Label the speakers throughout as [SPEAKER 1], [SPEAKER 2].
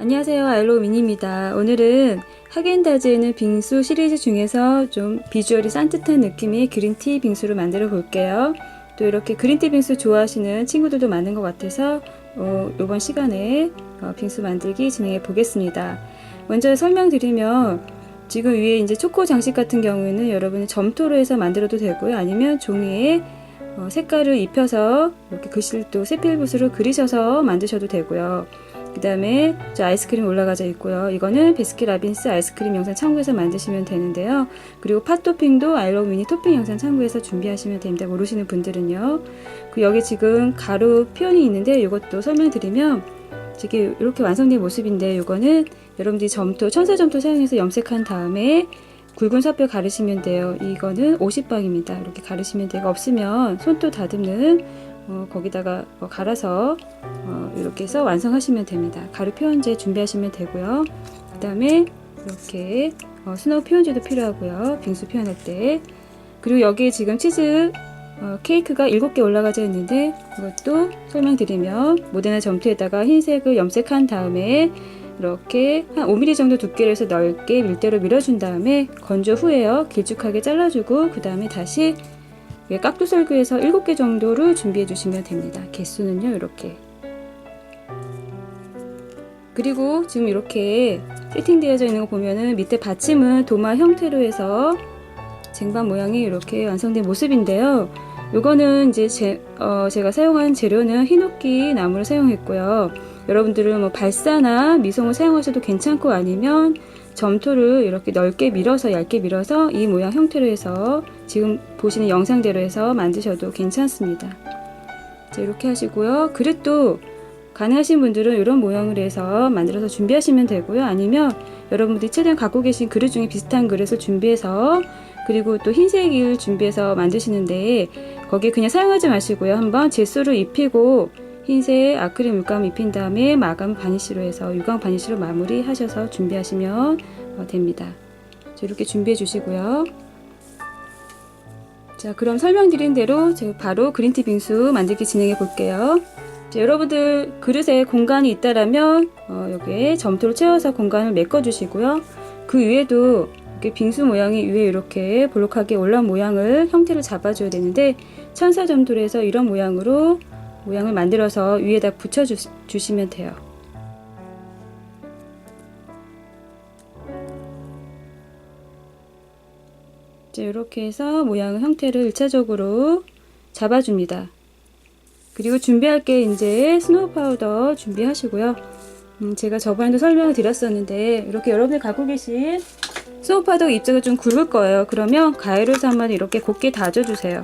[SPEAKER 1] 안녕하세요, 알로우 미니입니다. 오늘은 하겐다즈에 있는 빙수 시리즈 중에서 좀 비주얼이 산뜻한 느낌의 그린티 빙수를 만들어 볼게요. 또 이렇게 그린티 빙수 좋아하시는 친구들도 많은 것 같아서 이번 시간에 빙수 만들기 진행해 보겠습니다. 먼저 설명드리면 지금 위에 이제 초코 장식 같은 경우에는 여러분이 점토로 해서 만들어도 되고요. 아니면 종이에 색깔을 입혀서 이렇게 글씨를 또 세필붓으로 그리셔서 만드셔도 되고요. 그 다음에 저 아이스크림 올라가져 있고요. 이거는 베스킨라빈스 아이스크림 영상 참고해서 만드시면 되는데요. 그리고 팥 토핑도 아이러브 미니 토핑 영상 참고해서 준비하시면 됩니다. 모르시는 분들은요. 여기 지금 가루 표현이 있는데 이것도 설명드리면 이게 이렇게 완성된 모습인데 이거는 여러분들이 점토, 천사점토 사용해서 염색한 다음에 굵은 사뼈 가르시면 돼요. 이거는 50방입니다. 이렇게 가르시면 돼요. 없으면 손도 다듬는 거기다가 갈아서 이렇게 해서 완성하시면 됩니다. 가루 표현제 준비하시면 되고요. 그 다음에 이렇게 스노우 표현제도 필요하고요. 빙수 표현할 때. 그리고 여기에 지금 치즈 케이크가 7개 올라가져 있는데 이것도 설명드리면 모데나 점토에다가 흰색을 염색한 다음에 이렇게 한 5mm 정도 두께로 해서 넓게 밀대로 밀어준 다음에 건조 후에요. 길쭉하게 잘라주고 그 다음에 다시 깍두썰기에서 7개 정도를 준비해 주시면 됩니다. 개수는요 이렇게. 그리고 지금 이렇게 세팅되어져 있는 거 보면은 밑에 받침은 도마 형태로 해서 쟁반 모양이 이렇게 완성된 모습인데요. 요거는 이제 제가 사용한 재료는 히노키 나무를 사용했고요. 여러분들은 뭐 발사나 미송을 사용하셔도 괜찮고 아니면 점토를 이렇게 넓게 밀어서 얇게 밀어서 이 모양 형태로 해서 지금 보시는 영상대로 해서 만드셔도 괜찮습니다. 자, 이렇게 하시고요. 그릇도 가능하신 분들은 이런 모양으로 해서 만들어서 준비하시면 되고요. 아니면 여러분들이 최대한 갖고 계신 그릇 중에 비슷한 그릇을 준비해서 그리고 또 흰색을 준비해서 만드시는데 거기에 그냥 사용하지 마시고요. 한번 젯소를 입히고 흰색 아크릴 물감 입힌 다음에 마감 바니쉬로 해서 유광 바니쉬로 마무리 하셔서 준비하시면 됩니다. 자, 이렇게 준비해 주시고요. 자, 그럼 설명드린 대로 제가 바로 그린티 빙수 만들기 진행해 볼게요. 자, 여러분들 그릇에 공간이 있다라면 여기에 점토를 채워서 공간을 메꿔 주시고요. 그 위에도 이렇게 빙수 모양이 위에 이렇게 볼록하게 올라온 모양을 형태를 잡아줘야 되는데 천사점토로 해서 이런 모양으로 모양을 만들어서 위에다 붙여 주시면 돼요. 자, 이렇게 해서 모양 형태를 1차적으로 잡아줍니다. 그리고 준비할 게 이제 스노우 파우더 준비하시고요. 제가 저번에도 설명을 드렸었는데 이렇게 여러분이 갖고 계신 스노우 파우더 입자가 좀 굵을 거예요. 그러면 가위로서 한번 이렇게 곱게 다져주세요.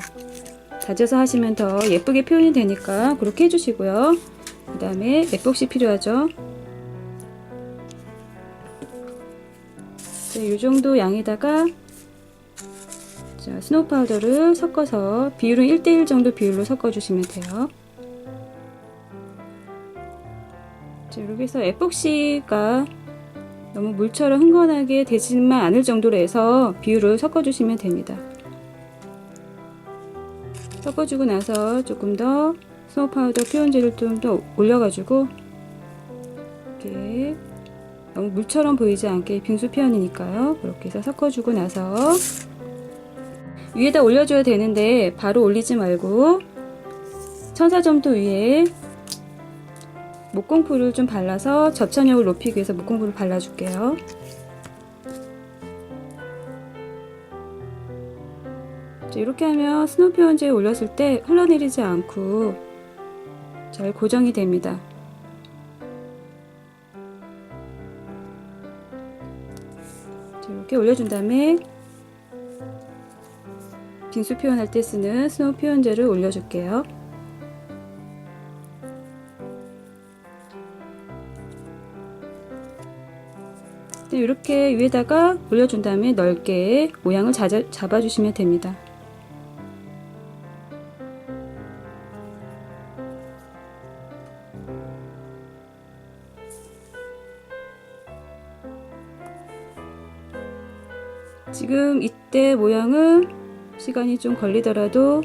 [SPEAKER 1] 다져서 하시면 더 예쁘게 표현이 되니까 그렇게 해주시고요. 그 다음에 에폭시 필요하죠. 이 정도 양에다가 자, 스노우 파우더를 섞어서 비율은 1:1 정도 비율로 섞어주시면 돼요. 자, 이렇게 해서 에폭시가 너무 물처럼 흥건하게 되지만 않을 정도로 해서 비율을 섞어주시면 됩니다. 섞어주고 나서 조금 더 스노우 파우더 표현제를 좀 더 올려가지고 이렇게 너무 물처럼 보이지 않게 빙수 표현이니까요. 그렇게 해서 섞어주고 나서 위에다 올려줘야 되는데 바로 올리지 말고 천사점토 위에 목공풀을 좀 발라서 접착력을 높이기 위해서 목공풀을 발라줄게요. 이렇게 하면 스노우 표현제에 올렸을 때 흘러내리지 않고 잘 고정이 됩니다. 이렇게 올려준 다음에 빙수 표현할 때 쓰는 스노우 표현제를 올려줄게요. 이렇게 위에다가 올려준 다음에 넓게 모양을 잡아주시면 됩니다. 지금 이때 모양은 시간이 좀 걸리더라도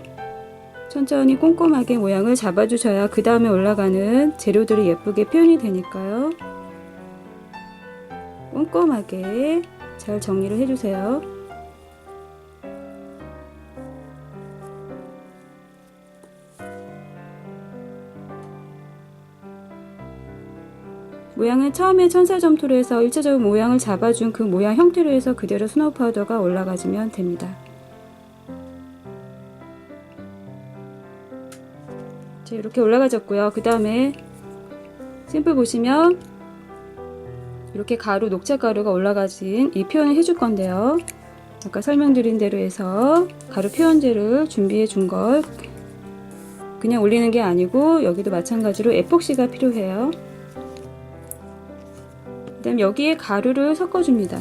[SPEAKER 1] 천천히 꼼꼼하게 모양을 잡아주셔야 그 다음에 올라가는 재료들이 예쁘게 표현이 되니까요. 꼼꼼하게 잘 정리를 해주세요. 모양은 처음에 천사점토로 해서 1차적으로 모양을 잡아준 그 모양 형태로 해서 그대로 스노우 파우더가 올라가주면 됩니다. 자, 이렇게 올라가졌고요. 그 다음에 샘플 보시면 이렇게 가루, 녹차가루가 올라가진 이 표현을 해줄 건데요. 아까 설명드린 대로 해서 가루 표현제를 준비해 준 걸 그냥 올리는 게 아니고 여기도 마찬가지로 에폭시가 필요해요. 그 다음 여기에 가루를 섞어줍니다.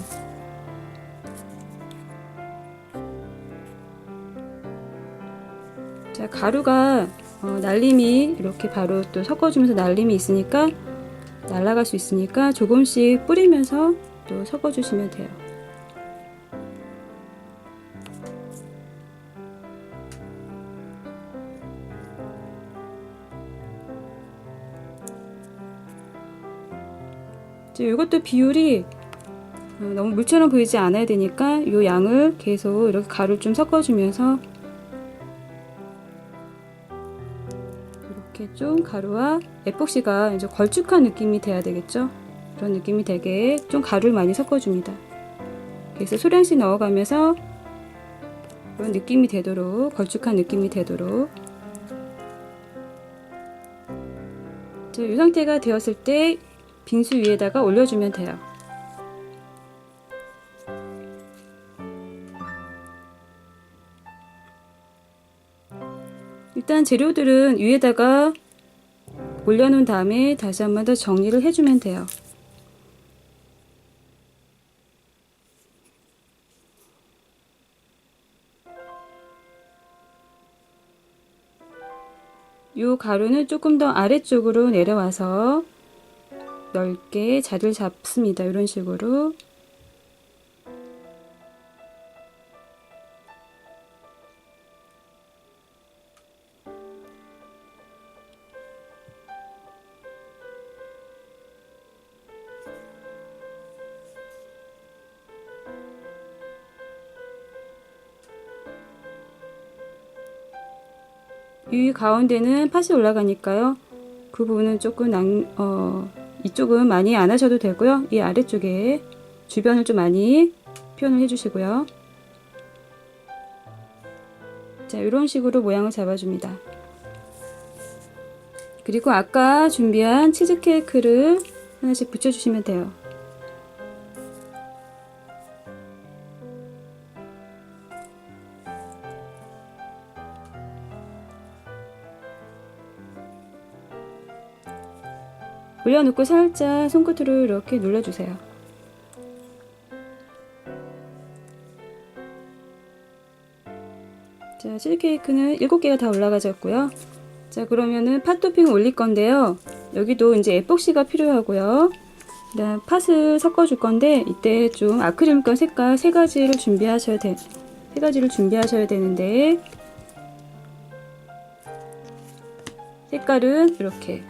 [SPEAKER 1] 자, 가루가 날림이 이렇게 바로 또 섞어주면서 날림이 있으니까 날아갈 수 있으니까 조금씩 뿌리면서 또 섞어주시면 돼요. 이것도 비율이 너무 물처럼 보이지 않아야 되니까 이 양을 계속 이렇게 가루를 좀 섞어주면서 이렇게 좀 가루와 에폭시가 이제 걸쭉한 느낌이 돼야 되겠죠. 그런 느낌이 되게 좀 가루를 많이 섞어줍니다. 그래서 소량씩 넣어가면서 이런 느낌이 되도록, 걸쭉한 느낌이 되도록. 자, 이 상태가 되었을 때 빙수 위에다가 올려주면 돼요. 일단 재료들은 위에다가 올려놓은 다음에 다시 한 번 더 정리를 해주면 돼요. 이 가루는 조금 더 아래쪽으로 내려와서 넓게 자리를 잡습니다. 이런 식으로. 이 가운데는 팥이 올라가니까요. 그 부분은 조금 이쪽은 많이 안 하셔도 되고요. 이 아래쪽에 주변을 좀 많이 표현을 해주시고요. 자, 이런 식으로 모양을 잡아줍니다. 그리고 아까 준비한 치즈케이크를 하나씩 붙여주시면 돼요. 올려놓고 살짝 손끝으로 이렇게 눌러주세요. 자, 치즈케이크는 7개가 다 올라가졌고요. 자, 그러면은 팥 토핑을 올릴 건데요. 여기도 이제 에폭시가 필요하고요. 그다음 팥을 섞어줄 건데 이때 좀 아크릴감 색깔 세 가지를 준비하셔야 되는데 색깔은 이렇게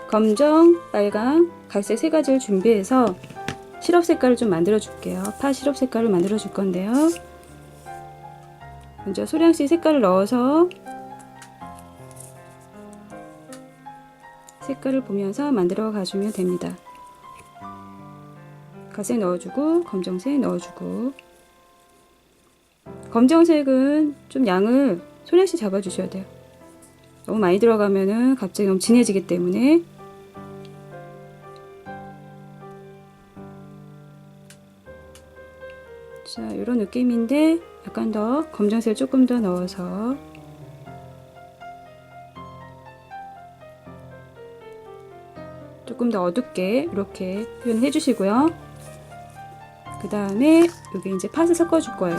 [SPEAKER 1] 검정, 빨강, 갈색 세 가지를 준비해서 시럽 색깔을 좀 만들어 줄게요. 팥 시럽 색깔을 만들어 줄 건데요. 먼저 소량씩 색깔을 넣어서 색깔을 보면서 만들어 가주면 됩니다. 갈색 넣어주고 검정색 넣어주고. 검정색은 좀 양을 소량씩 잡아주셔야 돼요. 너무 많이 들어가면은 갑자기 너무 진해지기 때문에. 자, 이런 느낌인데 약간 더 검정색을 조금 더 넣어서 조금 더 어둡게 이렇게 표현해 주시고요. 그 다음에 여기 이제 팥을 섞어 줄 거예요.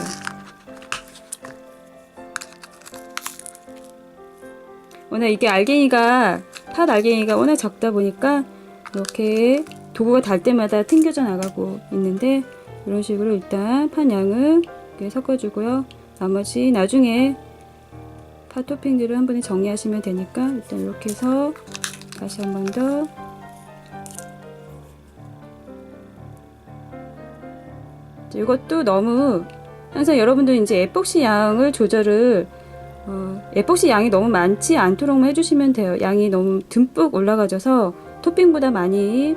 [SPEAKER 1] 워낙 이게 팥 알갱이가 워낙 적다 보니까 이렇게 도구가 달 때마다 튕겨져 나가고 있는데 이런 식으로 일단 팥 양을 이렇게 섞어주고요. 나머지 나중에 팥 토핑들을 한 번에 정리하시면 되니까 일단 이렇게 해서 다시 한 번 더 이것도 너무 항상 여러분들 이제 에폭시 양을 조절을 에폭시 양이 너무 많지 않도록만 해주시면 돼요. 양이 너무 듬뿍 올라가져서 토핑보다 많이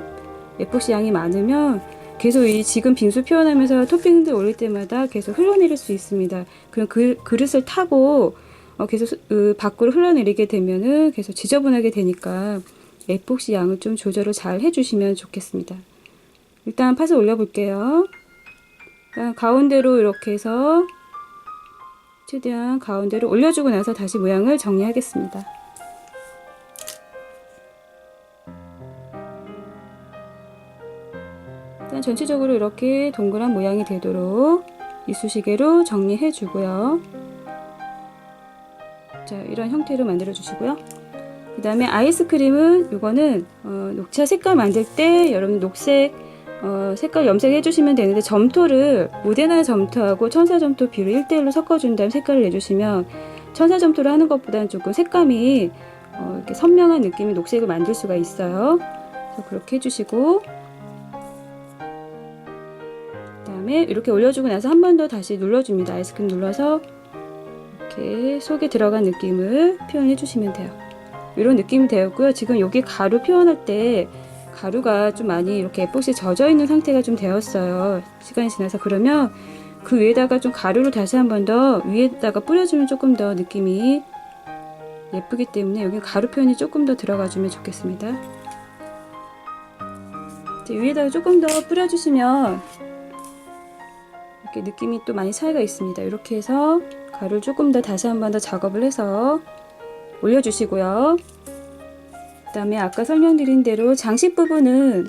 [SPEAKER 1] 에폭시 양이 많으면 계속 이 지금 빙수 표현하면서 토핑들 올릴 때마다 계속 흘러내릴 수 있습니다. 그럼 그 그릇을 타고 계속 밖으로 흘러내리게 되면은 계속 지저분하게 되니까 에폭시 양을 좀 조절을 잘 해주시면 좋겠습니다. 일단 팥을 올려볼게요. 가운데로 이렇게 해서 최대한 가운데로 올려주고 나서 다시 모양을 정리하겠습니다. 일단 전체적으로 이렇게 동그란 모양이 되도록 이쑤시개로 정리해 주고요. 자, 이런 형태로 만들어 주시고요. 그 다음에 아이스크림은 이거는 녹차 색깔 만들 때 여러분 녹색 색깔 염색해 주시면 되는데 점토를 모데나 점토하고 천사 점토 비율 1대1로 섞어준 다음 색깔을 내주시면 천사 점토를 하는 것보다는 조금 색감이 이렇게 선명한 느낌의 녹색을 만들 수가 있어요. 그래서 그렇게 해주시고 그 다음에 이렇게 올려주고 나서 한 번 더 다시 눌러줍니다. 아이스크림 눌러서 이렇게 속에 들어간 느낌을 표현해 주시면 돼요. 이런 느낌이 되었고요. 지금 여기 가루 표현할 때 가루가 좀 많이 이렇게 에폭시에 젖어 있는 상태가 좀 되었어요. 시간이 지나서. 그러면 그 위에다가 좀 가루를 다시 한 번 더 위에다가 뿌려주면 조금 더 느낌이 예쁘기 때문에 여기 가루 표현이 조금 더 들어가주면 좋겠습니다. 위에다가 조금 더 뿌려주시면 이렇게 느낌이 또 많이 차이가 있습니다. 이렇게 해서 가루를 조금 더 다시 한 번 더 작업을 해서 올려주시고요. 그 다음에 아까 설명드린 대로 장식 부분은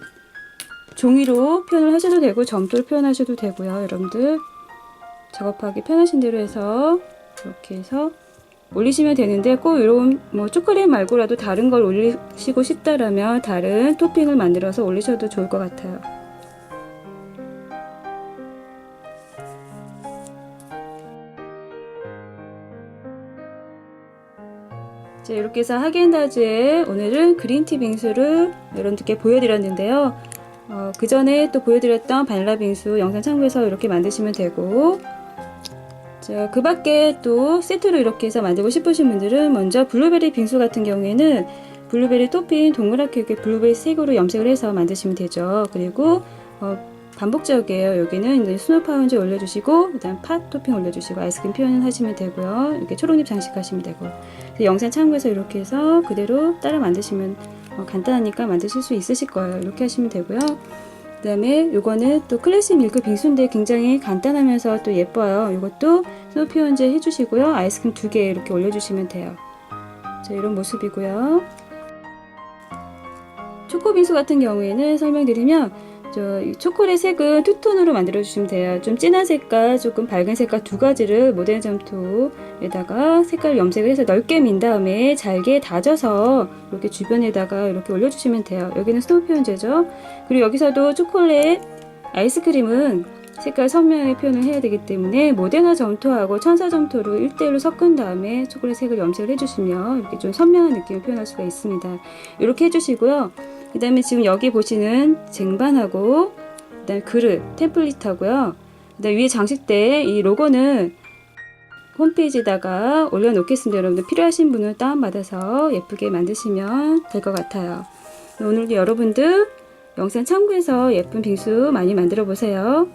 [SPEAKER 1] 종이로 표현을 하셔도 되고 점토로 표현하셔도 되고요. 여러분들 작업하기 편하신 대로 해서 이렇게 해서 올리시면 되는데 꼭 이런 뭐 초콜릿 말고라도 다른 걸 올리시고 싶다라면 다른 토핑을 만들어서 올리셔도 좋을 것 같아요. 자, 이렇게 해서 하겐다즈의 오늘은 그린티 빙수를 여러분들께 보여드렸는데요. 그 전에 또 보여드렸던 바닐라 빙수 영상 참고해서 이렇게 만드시면 되고, 자, 그 밖에 또 세트로 이렇게 해서 만들고 싶으신 분들은 먼저 블루베리 빙수 같은 경우에는 블루베리 토핑 동그랗게 이렇게 블루베리 색으로 염색을 해서 만드시면 되죠. 그리고 반복적이에요. 여기는 이제 스노우 파운지 올려주시고, 그 다음 팥 토핑 올려주시고, 아이스크림 표현을 하시면 되고요. 이렇게 초록잎 장식하시면 되고. 영상 참고해서 이렇게 해서 그대로 따라 만드시면 간단하니까 만드실 수 있으실 거예요. 이렇게 하시면 되고요. 그 다음에 요거는 또 클래식 밀크 빙수인데 굉장히 간단하면서 또 예뻐요. 이것도 스노우 파운지 해주시고요. 아이스크림 2개 이렇게 올려주시면 돼요. 자, 이런 모습이고요. 초코 빙수 같은 경우에는 설명드리면 초콜릿 색은 투톤으로 만들어 주시면 돼요. 좀 진한 색깔, 조금 밝은 색깔 두 가지를 모델 점토에다가 색깔 염색을 해서 넓게 민 다음에 잘게 다져서 이렇게 주변에다가 이렇게 올려주시면 돼요. 여기는 스노우 표현제죠. 그리고 여기서도 초콜릿 아이스크림은 색깔 선명하게 표현을 해야 되기 때문에 모데나 점토하고 천사 점토를 1대1로 섞은 다음에 초콜릿 색을 염색을 해주시면 이렇게 좀 선명한 느낌을 표현할 수가 있습니다. 이렇게 해주시고요. 그 다음에 지금 여기 보시는 쟁반하고 그 다음에 그릇, 템플릿하고요. 그 다음에 위에 장식대 이 로고는 홈페이지에다가 올려놓겠습니다. 여러분들 필요하신 분은 다운받아서 예쁘게 만드시면 될 것 같아요. 오늘도 여러분들 영상 참고해서 예쁜 빙수 많이 만들어 보세요.